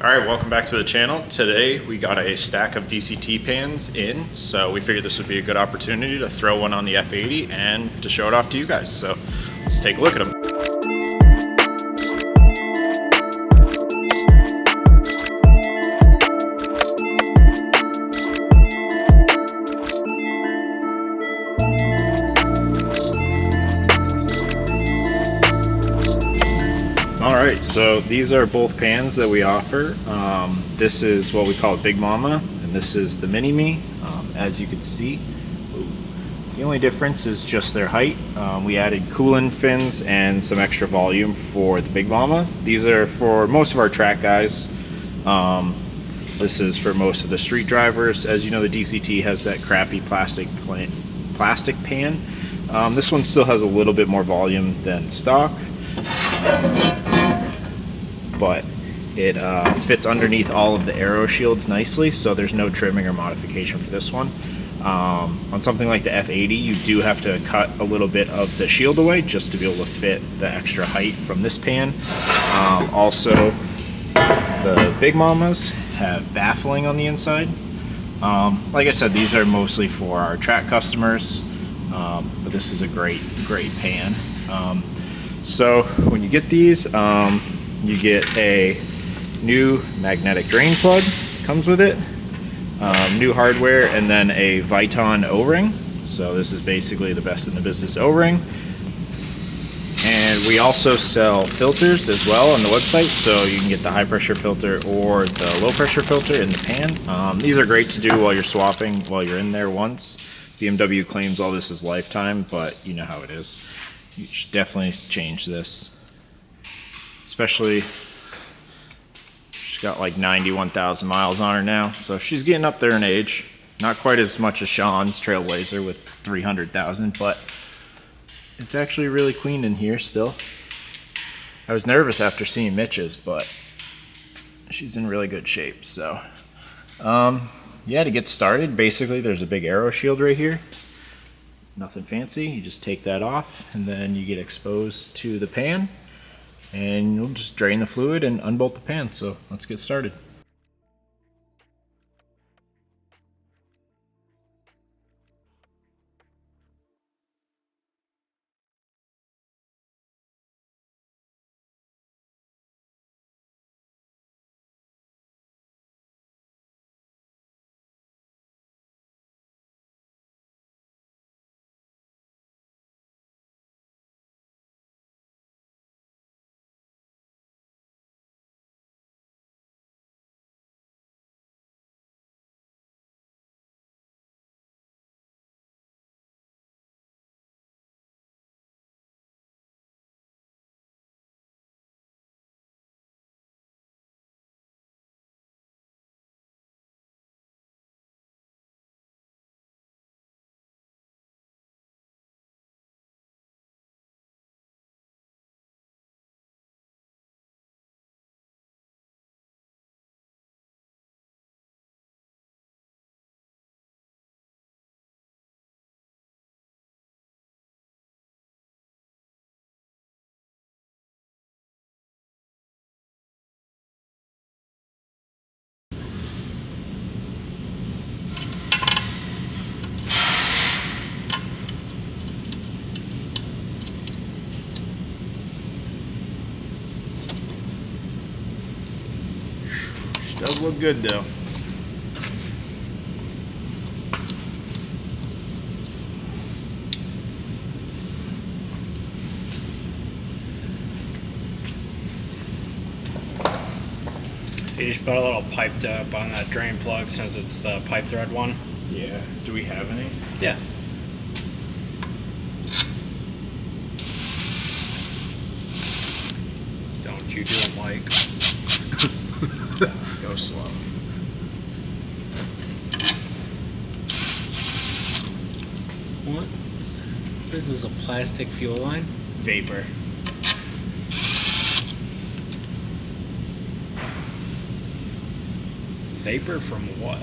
Alright, welcome back to the channel. Today we got a stack of DCT pans in, so we figured this would be a good opportunity to throw one on the F80 and to show it off to you guys. So let's take a look at them. Alright, so these are both pans that we offer. This is what we call a Big Mama, and this is the Mini Me. As you can see, the only difference is just their height. We added coolant fins and some extra volume for the Big Mama. These are for most of our track guys. This is for most of the street drivers. As you know, the DCT has that crappy plastic pan. This one still has a little bit more volume than stock. But it fits underneath all of the aero shields nicely, so there's no trimming or modification for this one. On something like the F80, you do have to cut a little bit of the shield away just to be able to fit the extra height from this pan. Also, the Big Mamas have baffling on the inside. Like I said, these are mostly for our track customers, but this is a great pan. So when you get these, you get a new magnetic drain plug, comes with it, new hardware, and then a Viton O-ring. So this is basically the best in the business O-ring. And we also sell filters as well on the website, so you can get the high pressure filter or the low pressure filter in the pan. These are great to do while you're swapping, while you're in there once. BMW claims all this is lifetime, but you know how it is. You should definitely change this. Especially, she's got like 91,000 miles on her now, so she's getting up there in age. Not quite as much as Sean's Trailblazer with 300,000, but it's actually really clean in here still. I was nervous after seeing Mitch's, but she's in really good shape. So, yeah, to get started, basically there's a big aero shield right here. Nothing fancy, you just take that off and then you get exposed to the pan and you'll just drain the fluid and unbolt the pan. So let's get started. Does look good though. You just put a little pipe up on that drain plug since it's the pipe thread one. Yeah. Do we have any? Yeah. Don't you do it, Mike. Go slow. What? This is a plastic fuel line? Vapor. Vapor from what?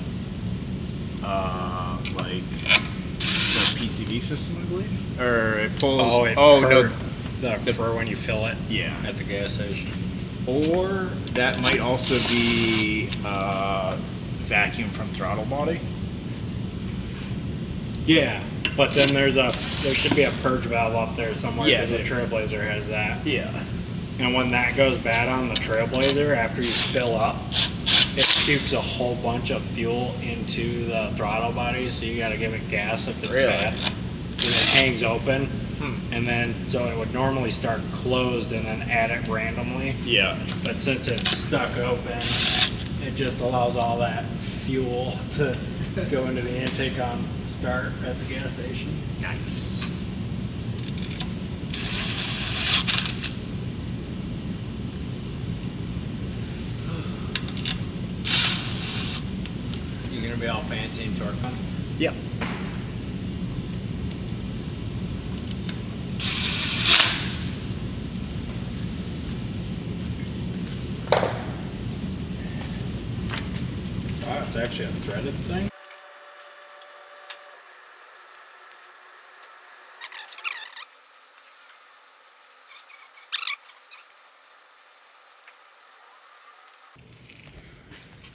Like the PCV system, I believe. Or it pulls. Oh, no. For when you fill it. Yeah. At the gas station. Or that might also be vacuum from throttle body. Yeah, but then there should be a purge valve up there somewhere Yeah, because the Trailblazer has that. Yeah. And when that goes bad on the Trailblazer, after you fill up, it pukes a whole bunch of fuel into the throttle body, so you got to give it gas if it's bad. And it hangs open, and then so it would normally start closed and then add it randomly. Yeah. But since it's stuck open, it just allows all that fuel to go into the intake on start at the gas station. Nice. You gonna be all fancy and torque on? Yep. Wow, it's actually a threaded thing.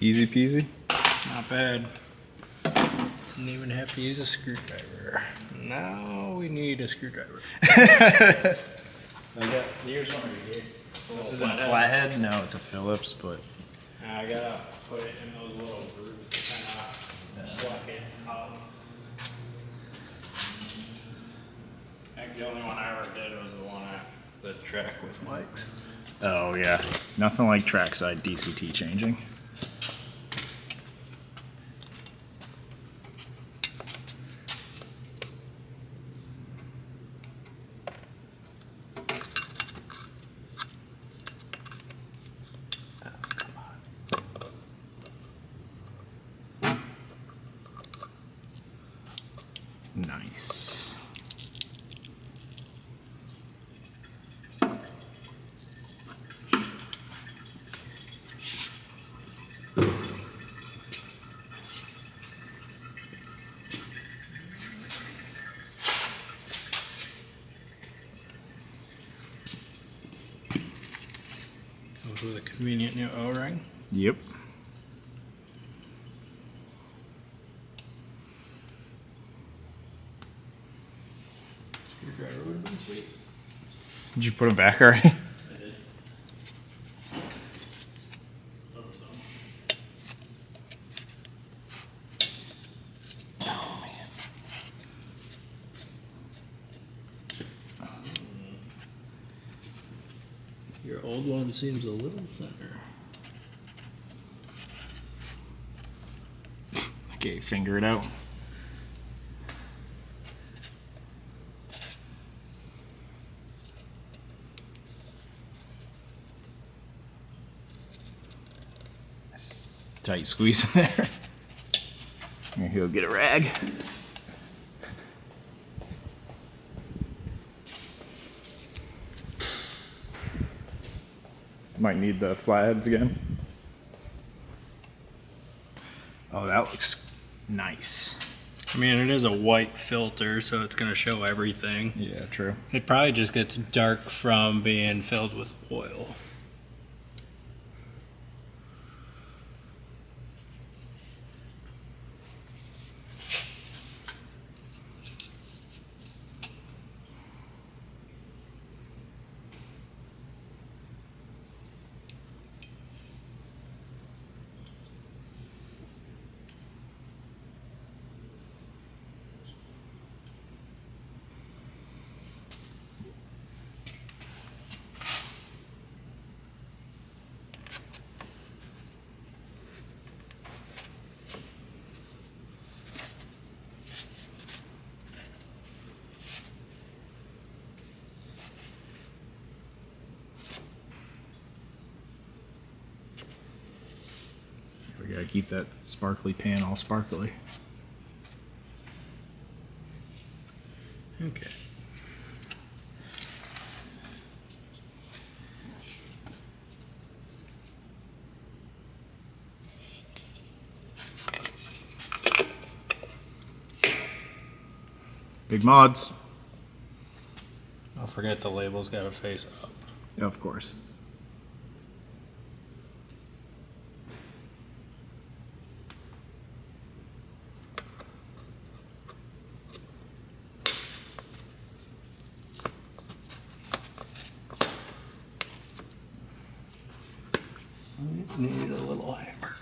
Easy peasy. Not bad. Didn't even have to use a screwdriver. Now we need a screwdriver. Here's one right here. This isn't a flathead. No, it's a Phillips, but I gotta put it in those little grooves to kind of pluck it out. I think the only one I ever did was the one at the track with Mike's. oh yeah, nothing like trackside DCT changing. Nice. With a convenient new O-ring. Yep. Screwdriver would have been sweet. Did you put it back already? I did. Your old one seems a little thinner. Okay, finger it out. Tight squeeze in there. Maybe he'll get a rag. Might need the flatheads again. Oh, that looks nice. I mean, it is a white filter, so it's going to show everything. Yeah, true. It probably just gets dark from being filled with oil. We gotta keep that sparkly pan all sparkly. Okay. Big mods. Don't forget the label's got to face up. Of course. Need a little hammer.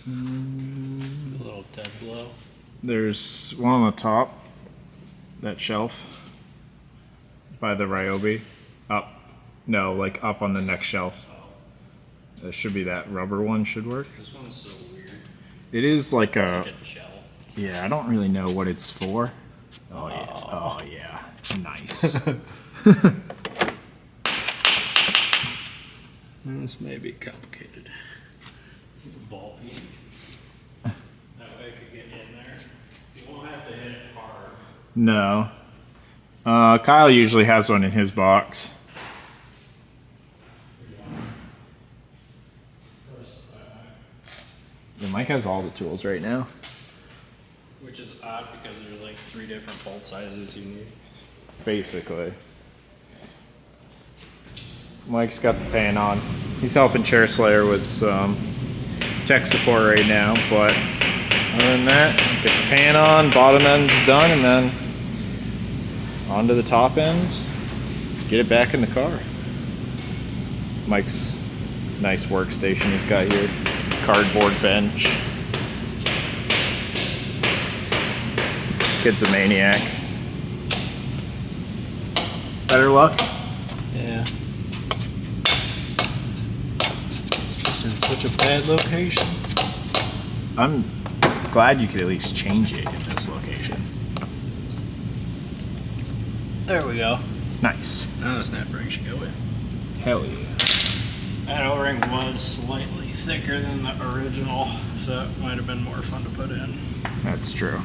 A little dead blow. There's one on the top, that shelf, by the Ryobi. Up. No, like up on the next shelf. That should be that rubber one, should work. This one's so weird. It is like a... Get the shell. Yeah, I don't really know what it's for. Oh, yeah. Oh, yeah. Nice. This may be complicated. Ball heat. That way I could get in there. You won't have to hit it hard. No. Kyle usually has one in his box. Yeah, Mike has all the tools right now. Which is odd because there's like 3 different bolt sizes you need. Basically. Mike's got the pan on. He's helping Chair Slayer with tech support right now, but other than that, get the pan on, bottom end's done, and then onto the top end, get it back in the car. Mike's nice workstation he's got here. Cardboard bench. Kid's a maniac. Better luck? Yeah. It's just in such a bad location. I'm glad you could at least change it in this location. There we go. Nice. Now the snap ring should go in. Hell yeah. That O-ring was slightly thicker than the original, so it might have been more fun to put in. That's true.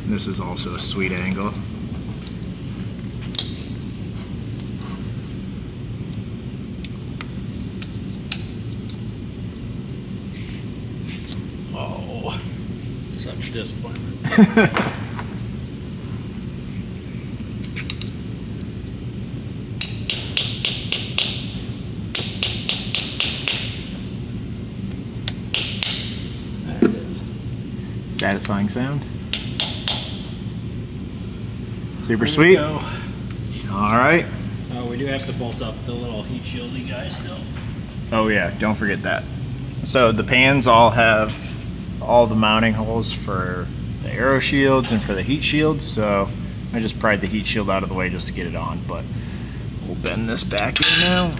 This is also a sweet angle. Oh, such disappointment. There it is. Satisfying sound. Super sweet. Go. All right. Oh, we do have to bolt up the little heat shieldy guy still. Oh yeah, don't forget that. So the pans all have all the mounting holes for the aero shields and for the heat shields, so I just pried the heat shield out of the way just to get it on, but we'll bend this back in now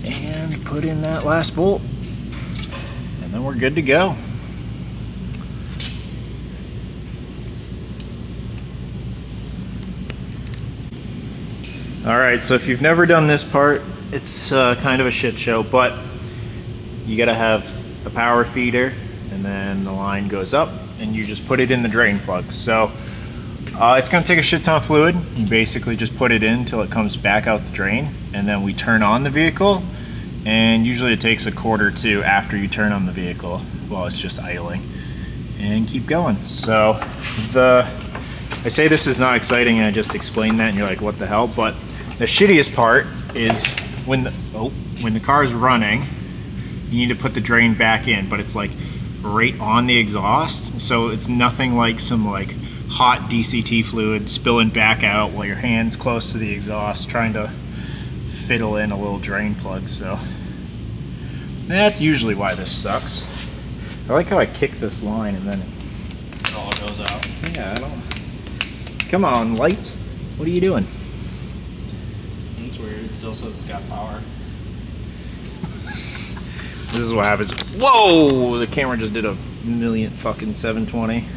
and put in that last bolt, and then we're good to go. All right, so if you've never done this part, it's kind of a shit show, but you gotta have a power feeder, and then the line goes up, and you just put it in the drain plug. So it's gonna take a shit ton of fluid. You basically just put it in until it comes back out the drain, and then we turn on the vehicle, and usually it takes a quarter or two after you turn on the vehicle while it's just idling, and keep going. So I say this is not exciting, and I just explained that, and you're like, what the hell? But the shittiest part is when the car is running, you need to put the drain back in, but it's like right on the exhaust, so it's nothing like some like hot DCT fluid spilling back out while your hand's close to the exhaust trying to fiddle in a little drain plug. So that's usually why this sucks. I like how I kick this line and then It all goes out. yeah, I don't. Come on, lights. What are you doing? It's weird. It still says it's got power. This is what happens. Whoa! The camera just did a million fucking 720.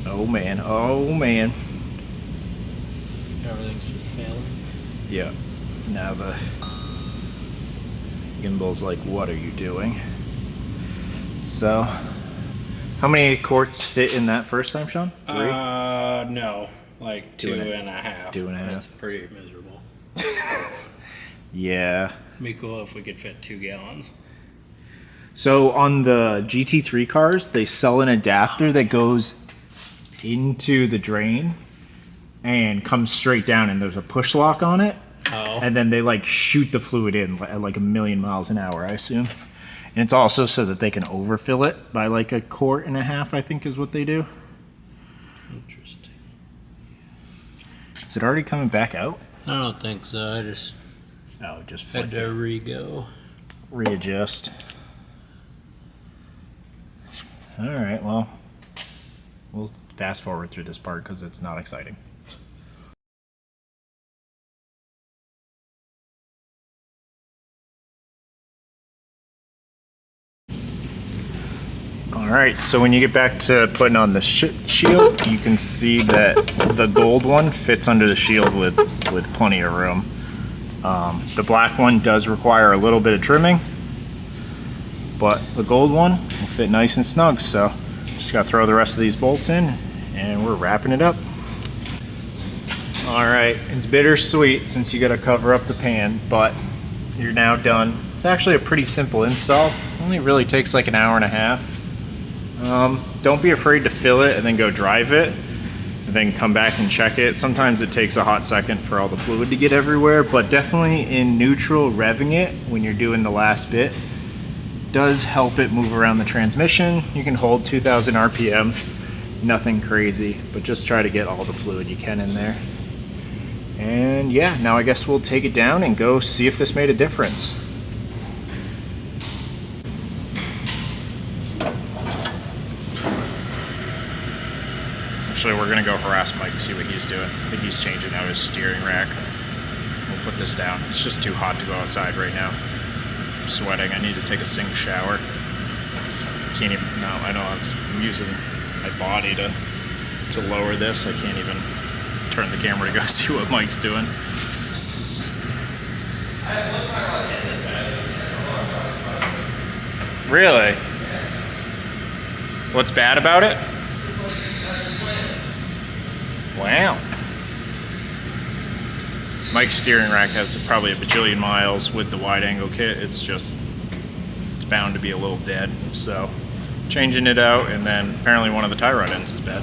Oh man. Oh man. Everything's just failing. Yeah. Now the gimbal's like, what are you doing? So, how many quarts fit in that first time, Sean? 3? No. Like 2.5. 2.5. That's pretty miserable. Yeah. It'd be cool if we could fit 2 gallons. So on the GT3 cars, they sell an adapter that goes into the drain and comes straight down, and there's a push lock on it. Oh. And then they like shoot the fluid in at like 1,000,000 miles an hour, I assume. And it's also so that they can overfill it by like 1.5 quarts, I think is what they do. Interesting. Is it already coming back out? I don't think so. I just Just had to re-go. readjust. All right, well, we'll fast forward through this part because it's not exciting. All right, so when you get back to putting on the shield, you can see that the gold one fits under the shield with plenty of room. The black one does require a little bit of trimming, but the gold one will fit nice and snug, so just gotta throw the rest of these bolts in and we're wrapping it up. All right, it's bittersweet since you gotta cover up the pan, but you're now done. It's actually a pretty simple install. It only really takes like 1.5 hours. Don't be afraid to fill it and then go drive it and then come back and check it. Sometimes it takes a hot second for all the fluid to get everywhere, but definitely in neutral, revving it when you're doing the last bit does help it move around the transmission. You can hold 2000 RPM, nothing crazy, but just try to get all the fluid you can in there. And yeah, now I guess we'll take it down and go see if this made a difference. Actually, we're gonna go harass Mike, see what he's doing. I think he's changing out his steering rack. We'll put this down. It's just too hot to go outside right now. I'm sweating. I need to take a sink shower. Can't even, no, I don't have, I'm using my body to lower this. I can't even turn the camera to go see what Mike's doing. Really? What's bad about it? Wow. Mike's steering rack has probably a bajillion miles with the wide angle kit. It's bound to be a little dead. So changing it out, and then apparently one of the tie rod ends is bad.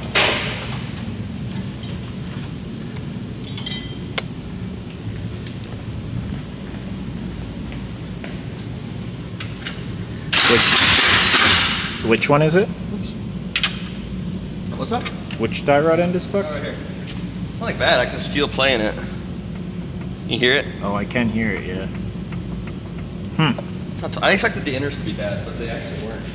Which one is it? Oops. What's up? Which tie rod end is fucked? Right here. It's not like bad. I can just feel playing it. You hear it? Oh, I can hear it, yeah. It's not I expected the inners to be bad, but they actually weren't.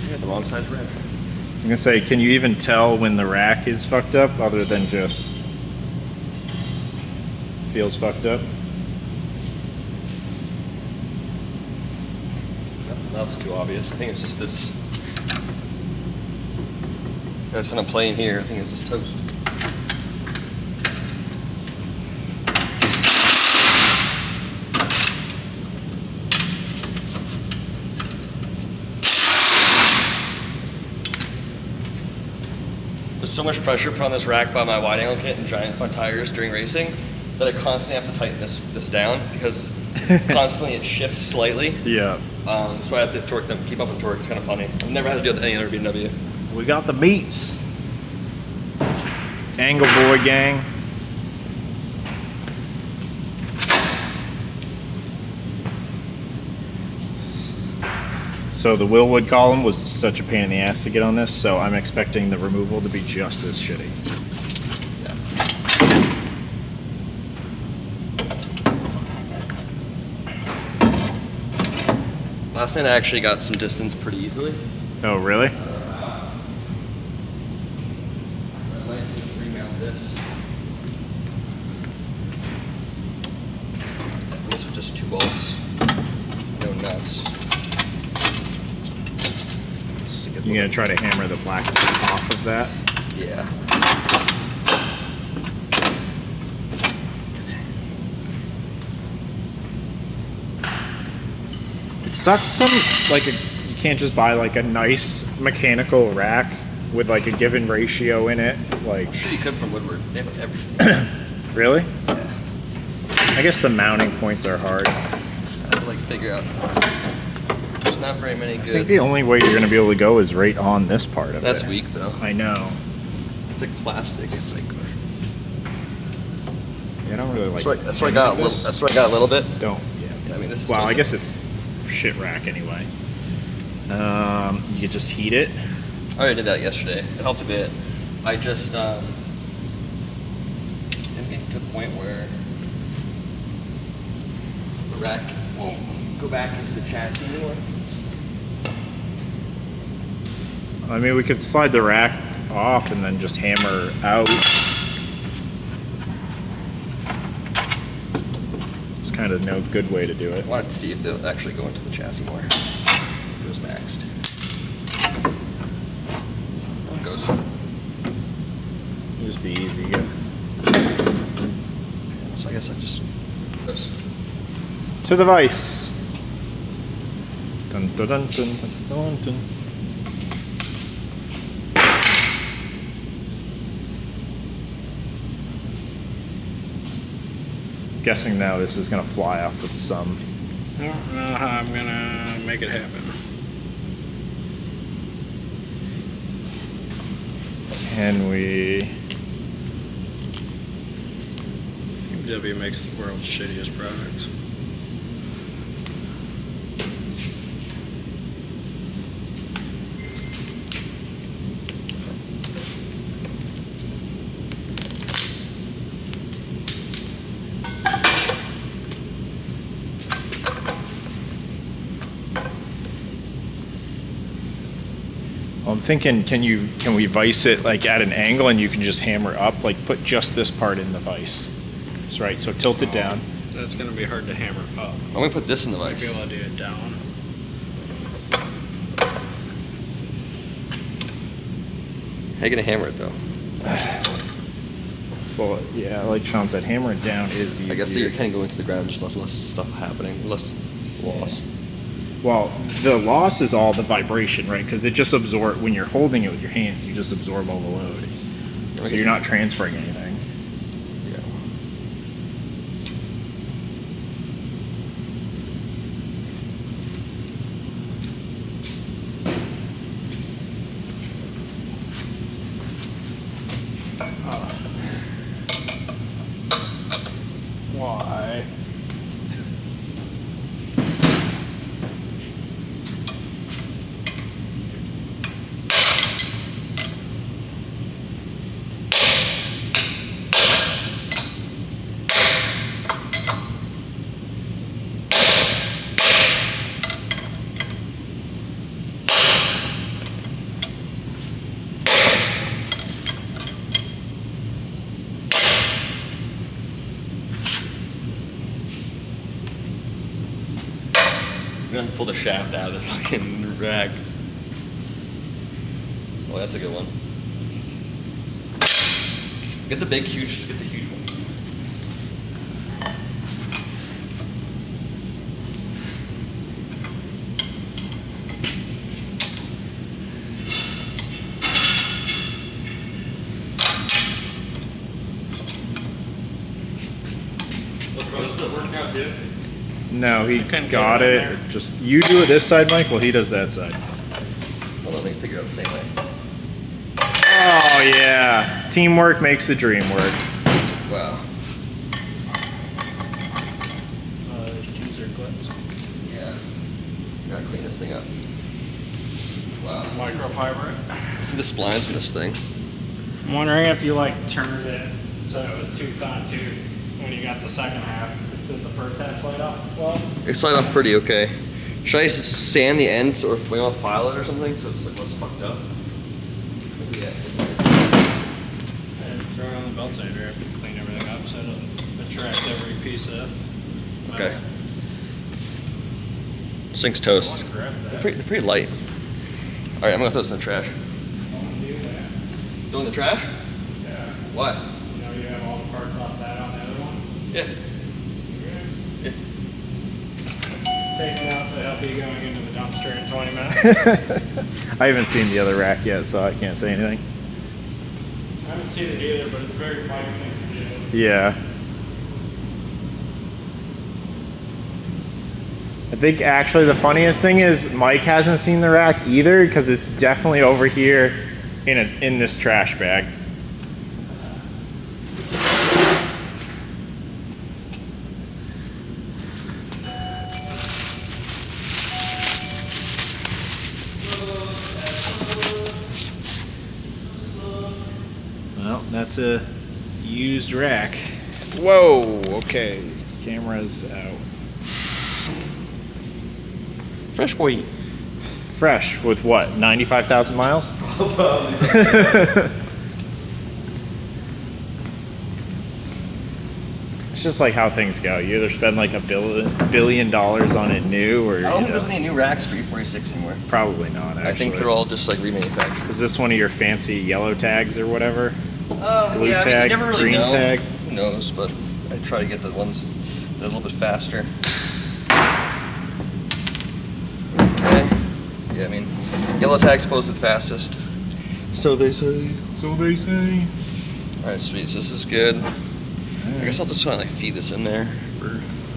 You got the wrong size red. I was gonna say, can you even tell when the rack is fucked up other than just feels fucked up? That was too obvious. I think it's just this. Got a ton of play in here. I think it's just toast. There's so much pressure put on this rack by my wide angle kit and giant front tires during racing that I constantly have to tighten this down because constantly it shifts slightly. Yeah. So I have to torque them, keep up with torque. It's kind of funny. I've never had to do it with any other BMW. We got the beats. Angle Boy gang. So the Willwood column was such a pain in the ass to get on this, so I'm expecting the removal to be just as shitty. Last night I actually got some distance pretty easily. Oh, really? I might just remount this. These are just 2 bolts, no nuts. You're gonna try to hammer the black off of that? Yeah. It sucks you can't just buy like a nice mechanical rack with like a given ratio in it. Like, I'm sure you could from Woodward. They have everything. Really? Yeah. I guess the mounting points are hard. I have to like figure out. There's not very many good. I think the only way you're gonna be able to go is right on this part of it. That's weak though. I know. It's like plastic. It's like. I don't really like. That's where I got a little. That's where I got a little bit. Don't. Yeah, I mean, this is. Well, I toasted. guess it's shit rack anyway. You could just heat it. I already did that yesterday. It helped a bit. I just didn't get to the point where the rack won't go back into the chassis anymore. I mean, we could slide the rack off and then just hammer out. It's kind of no good way to do it. I wanted to see if they'll actually go into the chassis more. It was maxed. It goes. Just be easy. Yeah. So I guess I just goes. To the vise. Dun, dun, dun, dun, dun, dun. Guessing now this is gonna fly off with some. I don't know how I'm gonna make it happen. Can we? BMW makes the world's shittiest products. I'm thinking, can we vise it like at an angle and you can just hammer up, like put just this part in the vise. That's right. So tilt it down. That's gonna be hard to hammer up. I'm gonna put this in the Might be vise. able to do it down. How you gonna hammer it though? Well, yeah, like Sean said, hammer it down is easier. I guess you're kind of going to the ground, just less stuff happening, less loss. Well, the loss is all the vibration, right? Because it just absorb when you're holding it with your hands, you just absorb all the load. So you're not transferring anything. Yeah. Why? We're gonna pull the shaft out of the fucking rack. Oh, that's a good one. Get the huge one. Still working out too? No, he couldn't got get it in it. there. Just you do it this side, Mike, while he does that side. Well, they can figure it out the same way. Oh yeah, teamwork makes the dream work. Wow. There's juicer clips. Yeah. Gotta clean this thing up. Wow. Microfiber it. See the splines in this thing? I'm wondering if you like turned it so it was tooth on tooth when you got the second half. Did the first half slide off well? It slide off pretty okay. Should I sand the ends or if we want to file it or something so it's like less fucked up? Maybe yeah. And throw it on the belt sander after you clean everything up so it'll attract every piece of metal. Okay. This thing's toast. I wanna grab that. They're pretty light. Alright, I'm gonna throw this in the trash. I wanna do that. Throw in the trash? Yeah. Why? You know you have all the parts off that on the other one? Yeah. Yeah. Take it out to help you going into the dumpster in 20 minutes. I haven't seen the other rack yet, so I can't say anything. I haven't seen it either, but it's a very fine thing to do. Yeah. I think actually the funniest thing is Mike hasn't seen the rack either because it's definitely over here in this trash bag. that's a used rack. Whoa, okay. Camera's out. Fresh boy. Fresh with what, 95,000 miles? Probably. It's just like how things go. You either spend like $1 billion on it new, or I don't think there's any new racks for E486 anymore. Probably not. Actually. I think they're all just like remanufactured. Is this one of your fancy yellow tags or whatever? Blue yeah, tag, you never really green know. tag. Who knows? But I try to get the ones that are a little bit faster. Okay. Yeah, I mean, yellow tag's supposed to be the fastest. So they say. So they say. All right, sweet. So this is good. I guess I'll just kind of like feed this in there.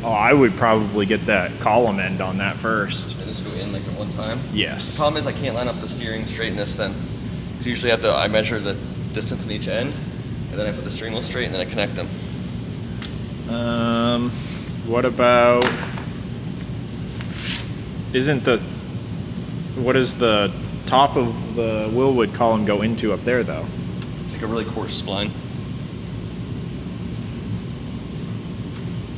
Oh, I would probably get that column end on that first. And just go in like at one time. Yes. The problem is I can't line up the steering straight in this then. Because usually I measure the distance on each end, and then I put the steering wheel straight, and then I connect them. What about? What does the top of the Willwood column go into up there though? Like a really coarse spline.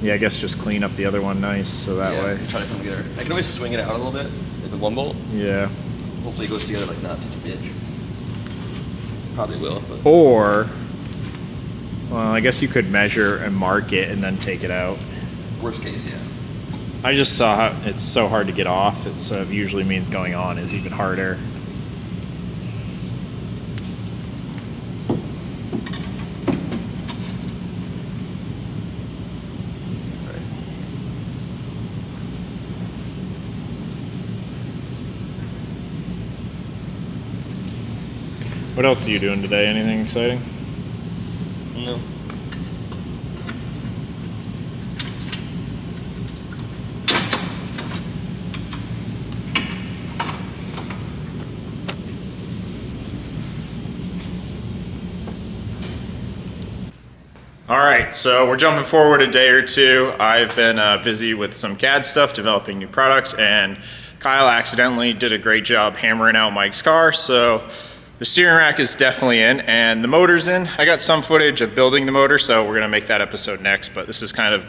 Yeah, I guess just clean up the other one nice, so that way. Try to come together. I can always swing it out a little bit with one bolt. Yeah. Hopefully it goes together like not such a bitch. Probably will. But. Or, well, I guess you could measure and mark it and then take it out. Worst case, yeah. I just saw how it's so hard to get off, so it usually means going on is even harder. What else are you doing today? Anything exciting? No. All right, so we're jumping forward a day or two. I've been busy with some CAD stuff, developing new products, and Kyle accidentally did a great job hammering out Mike's car, so the steering rack is definitely in, and the motor's in. I got some footage of building the motor, so we're gonna make that episode next, but this is kind of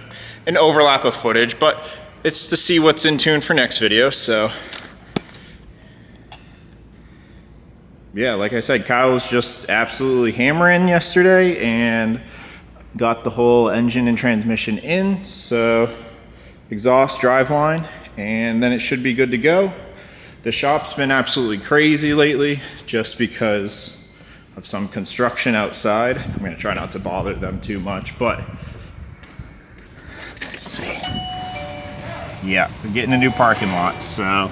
an overlap of footage, but it's to see what's in tune for next video, so. Yeah, like I said, Kyle was just absolutely hammering yesterday and got the whole engine and transmission in, so exhaust, driveline, and then it should be good to go. The shop's been absolutely crazy lately just because of some construction outside. I'm gonna try not to bother them too much, but let's see. Yeah, we're getting a new parking lot, so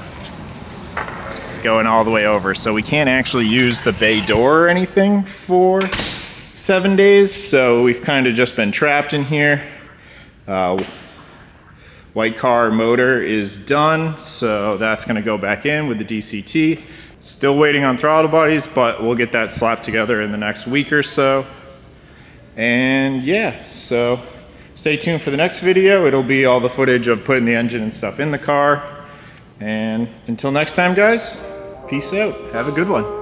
it's going all the way over. So we can't actually use the bay door or anything for 7 days, so we've kind of just been trapped in here. White car motor is done, so that's gonna go back in with the DCT. Still waiting on throttle bodies, but we'll get that slapped together in the next week or so. And yeah, so stay tuned for the next video. It'll be all the footage of putting the engine and stuff in the car. And until next time, guys, peace out. Have a good one.